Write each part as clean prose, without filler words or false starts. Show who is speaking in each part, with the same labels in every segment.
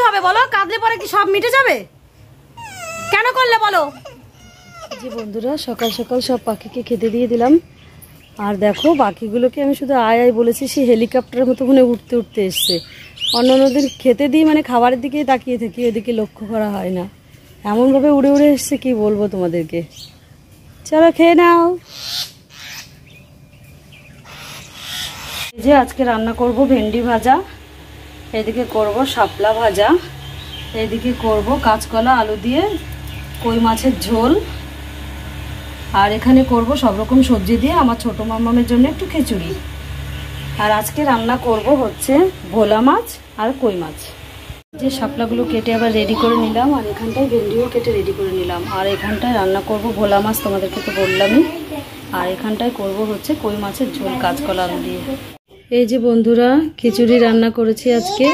Speaker 1: হবে বলো? কাঁদলে পরে কি সব মিটে যাবে? কেন করলে বলো? যে বন্ধুরা সকাল সকাল সব পাখিকে খেতে দিয়ে দিলাম। আর দেখো পাখিগুলোকে আমি শুধু আয় আয় বলেছি, সে হেলিকপ্টারের মতো মনে উঠতে উঠতে এসছে। অন্যদের খেতে দিয়ে মানে খাবারের দিকেই তাকিয়ে থাকি, ওদিকে লক্ষ্য করা হয় না। এমনভাবে উড়ে উড়ে এসছে কি বলবো তোমাদেরকে। চলো খেয়ে নাও। এই যে আজকে রান্না করব ভেন্ডি ভাজা, এদিকে করব শাপলা ভাজা, এদিকে করব কাঁচকলা আলু দিয়ে কই মাছের ঝোল, আর এখানে করব সব রকম সবজি দিয়ে আমার ছোট মামামের জন্য একটু খিচুড়ি। আর আজকে রান্না করব হচ্ছে ভোলা মাছ আর কই মাছ। যে শাপলাগুলো কেটে আবার রেডি করে নিলাম, আর এখানটায় ভেন্ডিও কেটে রেডি করে নিলাম। আর এখানটায় রান্না করব ভোলা মাছ, তোমাদেরকে তো বললামই। আর এখানটায় করব হচ্ছে কই মাছের ঝোল কাঁচকলা আলু দিয়ে। এই যে বন্ধুরা খিচুড়ি রান্না করেছি আজকে,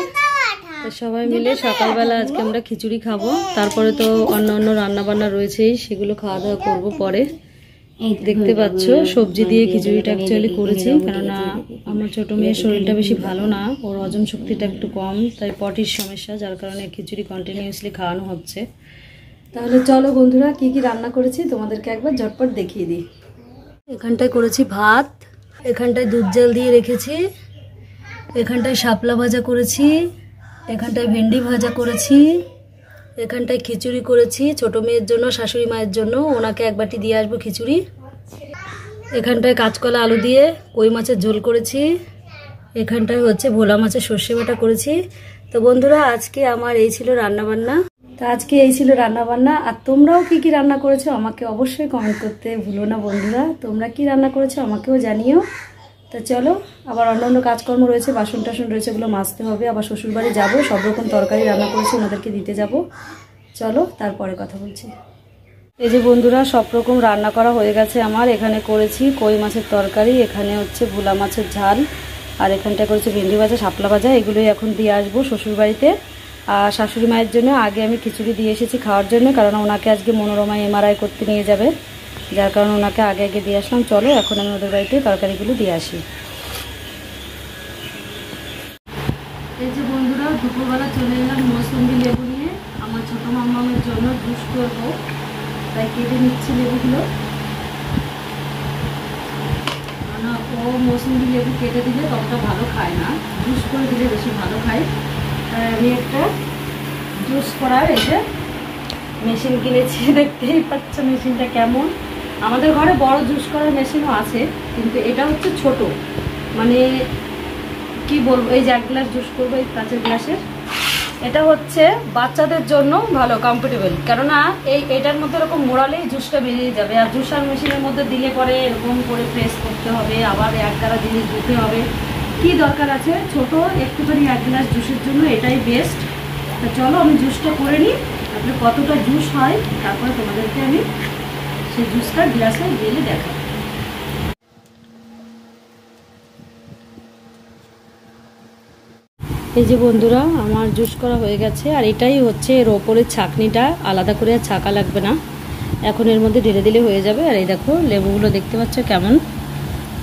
Speaker 1: সবাই মিলে সকালবেলা আজকে আমরা খিচুড়ি খাবো। তারপরে তো অন্য অন্য রান্না বান্না রয়েছেই, সেগুলো খাওয়া দাওয়া করবো পরে। দেখতে পাচ্ছ সবজি দিয়ে খিচুড়িটা অ্যাকচুয়ালি করেছি, কেননা আমার ছোট মেয়ের শরীরটা বেশি ভালো না, ওর হজম শক্তিটা একটু কম, তাই পটির সমস্যা, যার কারণে খিচুড়ি কন্টিনিউয়াসলি খাওয়ানো হচ্ছে। তাহলে চলো বন্ধুরা কি কি রান্না করেছি তোমাদেরকে একবার ঝটপট দেখিয়ে দিই। এখানটায় করেছি ভাত, এখানটায় দুধ জাল দিয়ে রেখেছি, এখানটায় শাপলা ভাজা করেছি, এখানটায় ভেন্ডি ভাজা করেছি, এখানটায় খিচুড়ি করেছি ছোট মেয়ের জন্য, শাশুড়ি মায়ের জন্য, ওনাকে এক বাটি দিয়ে আসবো খিচুড়ি। এখানটায় কাঁচকলা আলু দিয়ে কই মাছের ঝোল করেছি, এখানটায় হচ্ছে ভোলা মাছের সর্ষে বাটা করেছি। তো বন্ধুরা আজকে আমার এই ছিল রান্নাবান্না। তো আজকে এই ছিল রান্নাবান্না। আর তোমরাও কি কি রান্না করেছো আমাকে অবশ্যই কমেন্ট করতে ভুলো না বন্ধুরা। তোমরা কি রান্না করেছো আমাকেও জানিও। তা চলো, আবার অন্যান্য কাজকর্ম রয়েছে, বাসন টাসন রয়েছে, ওগুলো মাজতে হবে। আবার শ্বশুরবাড়ি যাবো, সব রকম তরকারি রান্না করেছি ওনাদেরকে দিতে যাব। চলো তারপরে কথা বলছি। এই যে বন্ধুরা সব রকম রান্না করা হয়ে গেছে আমার। এখানে করেছি কই মাছের তরকারি, এখানে হচ্ছে ভোলা মাছের ঝাল, আর এখানটা করেছি ভেন্ডি ভাজা, শাপলা ভাজা। এগুলোই এখন দিয়ে আসবো শ্বশুরবাড়িতে। আর শাশুড়ি মায়ের জন্য আগে আমি খিচুড়ি দিয়ে এসেছি খাওয়ার জন্য, কারণ ওনাকে আজকে মনোরমায় MRI করতে নিয়ে যাবে, যার কারণে ওনাকে আগে আগে দিয়ে আসলাম। চলো এখন আমি ওদের বাড়িতে তরকারিগুলো দিয়ে আসি। এই যে বন্ধুরা দুপুরবেলা চলে এলাম মৌসুম্বি লেবু নিয়ে, আমার ছোটো মামামের জন্য জুস করবো, তাই কেটে নিচ্ছি লেবুগুলো। ও মৌসুম্বি লেবু কেটে দিলে ততটা ভালো খায় না, জুস করে দিলে বেশি ভালো খায়। তাই আমি একটা জুস করার এই যে মেশিন কিনেছি, দেখতেই পাচ্ছ মেশিনটা কেমন। আমাদের ঘরে বড় জুস করার মেশিনও আছে, কিন্তু এটা হচ্ছে ছোট, মানে কি বলবো, এই যে এক গ্লাস জুস করবো এই কাঁচের গ্লাসের, এটা হচ্ছে বাচ্চাদের জন্য ভালো, কমফোর্টেবল, কেননা এটার মধ্যে এরকম মোড়ালেই জুসটা বেরিয়ে যাবে। আর জুসার মেশিনের মধ্যে দিলে পরে এরকম করে প্রেস করতে হবে, আবার এক দ্বারা জিনিস দিতে হবে, কি দরকার আছে। ছোট একটুখানি এক গ্লাস জুসের জন্য এটাই বেস্ট। তো চলো আমি জুসটা করে নিই, তারপরে কতটা জুস হয় তারপরে তোমাদেরকে আমি সেই জুসটা গ্লাসে ঢেলে দেখাবো। এই যে বন্ধুরা আমার জুস করা হয়ে গেছে, আর এটাই হচ্ছে এর ওপরের ছাঁকনিটা, আলাদা করে আর ছাঁকা লাগবে না, এখন এর মধ্যে ঢেলে দিলে হয়ে যাবে। আর এই দেখো লেবুগুলো দেখতে পাচ্ছ কেমন,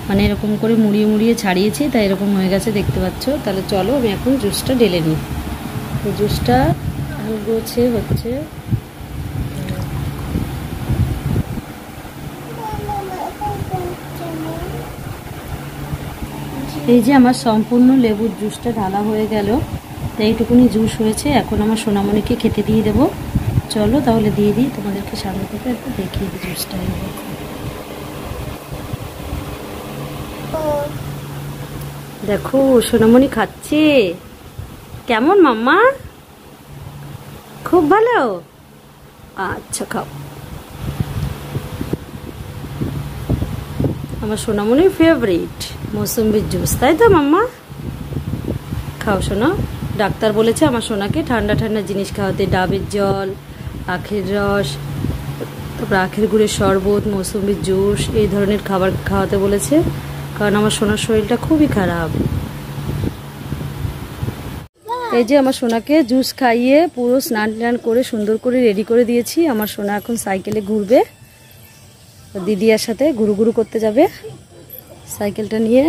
Speaker 1: মানে এরকম করে মুড়িয়ে মুড়িয়ে ছাড়িয়েছি, তাই এরকম হয়ে গেছে দেখতে পাচ্ছ। তাহলে চলো আমি এখন জুসটা ঢেলে নিই। তো জুসটা হচ্ছে এই যে আমার সম্পূর্ণ লেবুর জুসটা ঢালা হয়ে গেল। তো এইটুকুনি জুস হয়েছে, এখন আমার সোনামণিকে খেতে দিয়ে দেবো। চলো তাহলে দিয়ে দিই, তোমাদেরকে সামনে থেকে একটু দেখিয়ে দিই জুসটা। দেখো সোনামণি খাচ্ছে, কেমন মাম্মা? খুব ভালো, আচ্ছা খাও। আমার সোনামণির ফেভারিট মৌসুম্বির জুস, তাই তো মাম্মা? খাও সোনা। ডাক্তার বলেছে আমার সোনাকে ঠান্ডা ঠান্ডা জিনিস খাওয়াতে, ডাবের জল, আখের রস, তারপর আখের গুড়ের শরবত, মৌসুম্বির জুস, এই ধরনের খাবার খাওয়াতে বলেছে, কারণ আমার সোনার শরীরটা খুবই খারাপ। এই যে আমার সোনাকে জুস খাইয়ে পুরো স্নান টান করে সুন্দর করে রেডি করে দিয়েছি। আমার সোনা এখন সাইকেলে ঘুরবে, দিদিয়ার সাথে ঘুরু ঘুরু করতে যাবে সাইকেলটা নিয়ে।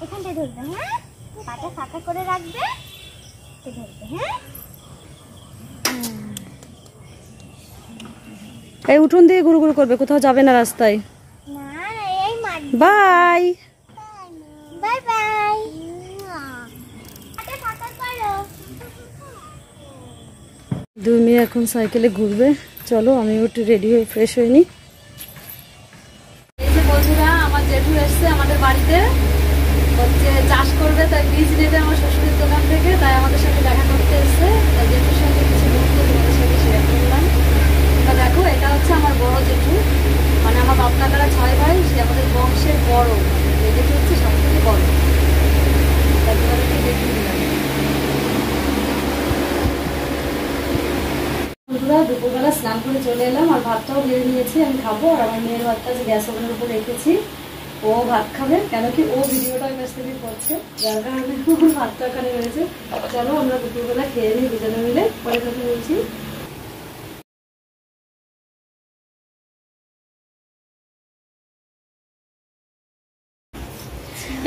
Speaker 2: এখানটা ধরবে, হ্যাঁ, পাটা ফাঁকা করে রাখবে। থাকতে থাকবে। হ্যাঁ
Speaker 1: এই উঠোন দিয়ে ঘুরু ঘুরু করবে, কোথাও যাবে না রাস্তায়।
Speaker 2: না এই মার
Speaker 1: বাই
Speaker 2: বাই বাই। টাটা করো।
Speaker 1: দুই মেয়ে এখন সাইকেলে ঘুরবে। চলো আমি একটু রেডি হয়ে ফ্রেশ হয়ে নি। এই যে বন্ধুরা, আমার জেঠু এসছে আমাদের বাড়িতে, হচ্ছে চাষ করবে, তাই বীজ নেবে আমার শ্বশুরের দোকান থেকে, তাই আমাদের সাথে দেখা করতে এসছে। তাই জেঠুর সঙ্গে কিছু মুহূর্ত তোমাদের সাথে শেয়ার করলাম। তা দেখো, এটা হচ্ছে আমার বড় জেঠু, মানে আমার বাপ কাকারা 6 ভাই, সে আমাদের বংশের বড়। এই জেঠু হচ্ছে সব থেকে বড়। তাই তোমাদেরকে দেখিয়ে দিলাম। দুপুরবেলা স্নান করে চলে এলাম, আর ভাতটাও বেড়ে নিয়েছি, আমি খাবো। আর আমার মেয়ের ভাতটা যে গ্যাস ওভেনের উপর রেখেছি, ও ভাত খাবে, কেন কি ও ভিডিওটা কাছ থেকে করছে, যার কারণে ওর ভাতটা ওখানে রয়েছে। চলো আমরা দুপুরবেলা খেয়ে নিই দুজনে মিলে, পরে কথা বলছি।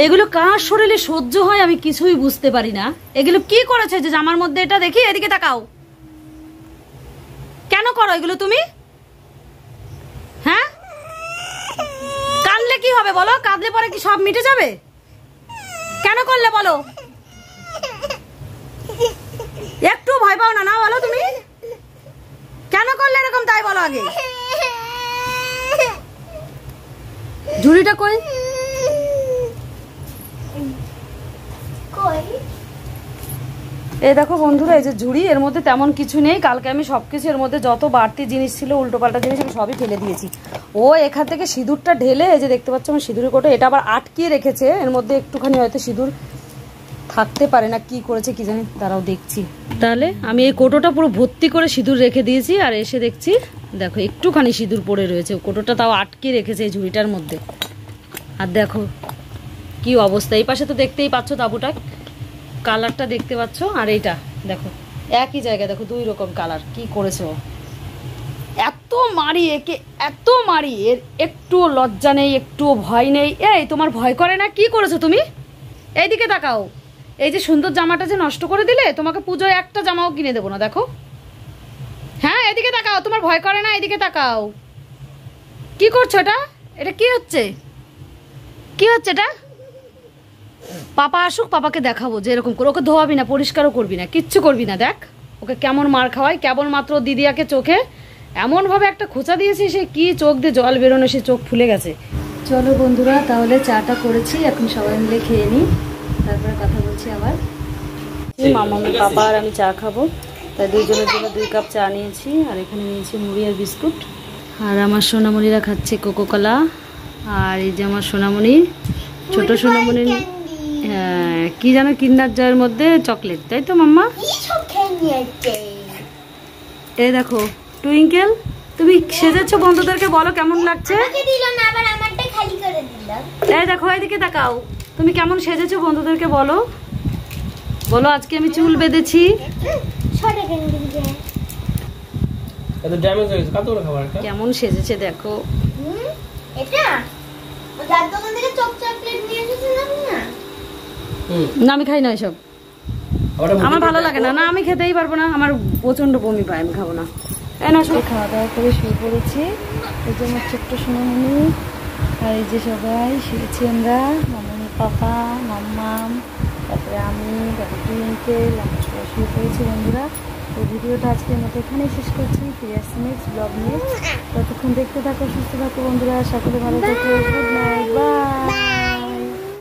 Speaker 1: এগুলো কার শরীরে সহ্য হয় আমি কিছুই বুঝতে পারি না। এগুলো কি করেছে যে জামার মধ্যে? এটা দেখি, এদিকে তাকাও। কেন করো এগুলো তুমি? হ্যাঁ, কাঁদলে কি হবে বলো? কাঁদলে পরে কি সব মিটে যাবে? কেন করলে বলো? একটু ভয় পাও না, না বলো তুমি কেন করলে এরকম, তাই বলো আগে। ঝুড়িটা কই? এই দেখো বন্ধুরা, এই যে ঝুড়ি, এর মধ্যে তেমন কিছু নেই। কালকে আমি সবকিছু, এর মধ্যে যত বাড়তি জিনিস ছিল, উল্টো পাল্টা জিনিস, আমি সবই ফেলে দিয়েছি। ও এখান থেকে সিঁদুরটা ঢেলে, এই যে দেখতে পাচ্ছ আমার সিঁদুরের কোটো, এটা আবার আটকিয়ে রেখেছে। এর মধ্যে একটুখানি হয়তো সিঁদুর থাকতে পারে, না কি করেছে কি জানি, তারাও দেখছি। তাহলে আমি এই কোটোটা পুরো ভর্তি করে সিঁদুর রেখে দিয়েছি, আর এসে দেখছি দেখো একটুখানি সিঁদুর পড়ে রয়েছে। কোটোটা তাও আটকিয়ে রেখেছে এই ঝুড়িটার মধ্যে। আর দেখো কি অবস্থা। এই পাশে তো দেখতেই পাচ্ছ তাঁবুটা, কালারটা দেখতে পাচ্ছ, আর এইটা দেখো একই জায়গায়, দেখো 2 রকম কালার। কি করেছে ও? এত মারি একে, এত মারি, এর একটুও লজ্জা নেই, একটুও ভয় নেই। এই তোমার ভয় করে না? কি করেছো তুমি? এইদিকে তাকাও। এই যে সুন্দর জামাটা যে নষ্ট করে দিলে, তোমাকে পুজোয় একটা জামাও কিনে দেবো না। দেখো, হ্যাঁ এদিকে তাকাও। তোমার ভয় করে না? এদিকে তাকাও। কি করছো এটা? এটা কি হচ্ছে? কি হচ্ছে এটা? পাপা আসুক, পাপাকে দেখাবো যে এরকম করে। ওকে ধোয়াবি না, পরিষ্কারও করবি না, কিচ্ছু করবি না। দেখ ওকে কেমন মার খাওয়াই। কেবলমাত্র দিদিয়াকে চোখে এমনভাবে একটা খোঁচা দিয়েছি, সে কি চোখ দিয়ে জল বেরোনো, সে চোখ ফুলে গেছে। চলো বন্ধুরা, তাহলে চাটা করেছি, এখন সবাই মিলে খেয়ে নিই, তারপরে কথা বলছি আবার। মামা, পাপা আর আমি চা খাবো, তাই দুইজনের জন্য 2 কাপ চা নিয়েছি। আর এখানে নিয়েছি মুড়ি আর বিস্কুট। আর আমার সোনামণিরা খাচ্ছে কোকো কোলা। আর এই যে আমার সোনামণি, ছোট সোনামণির, হ্যাঁ কি জানো, কিন্ডার জয়ের মধ্যে চকলেট, তাই তো মাম্মা? এই দেখো টুইঙ্কেল, তুমি সেজেছো, বন্ধুদেরকে বলো কেমন লাগছে। এই দেখো এদিকে তাকাও, তুমি কেমন সেজেছো বন্ধুদেরকে বলো। বলো আজকে আমি চুল বেঁধেছি। কেমন সেজেছে দেখো। না আমি খাই না এসব, আমার ভালো লাগে না। না আমি খেতেই পারবো না, আমার প্রচন্ড বমি পায়, আমি খাবো না। না সব খাওয়া দাওয়া করে শুয়ে পড়েছি। এই যে আমার ছোট্ট সোনামণি, আর এই যে সবাই শুয়েছি আমরা, মামনি, পাপা, মাম্মাম, তারপরে আমি, তারপরে টুইঙ্কেল, আমরা সবাই শুয়ে পড়েছি বন্ধুরা। তো ভিডিওটা আজকের মতো এখানেই শেষ করছি। ফিরে আসছি নেক্সট ব্লগ নিয়ে। ততক্ষণ দেখতে থাকো, সুস্থ থাকো বন্ধুরা, সকলে ভালো থাকো। Good night, by.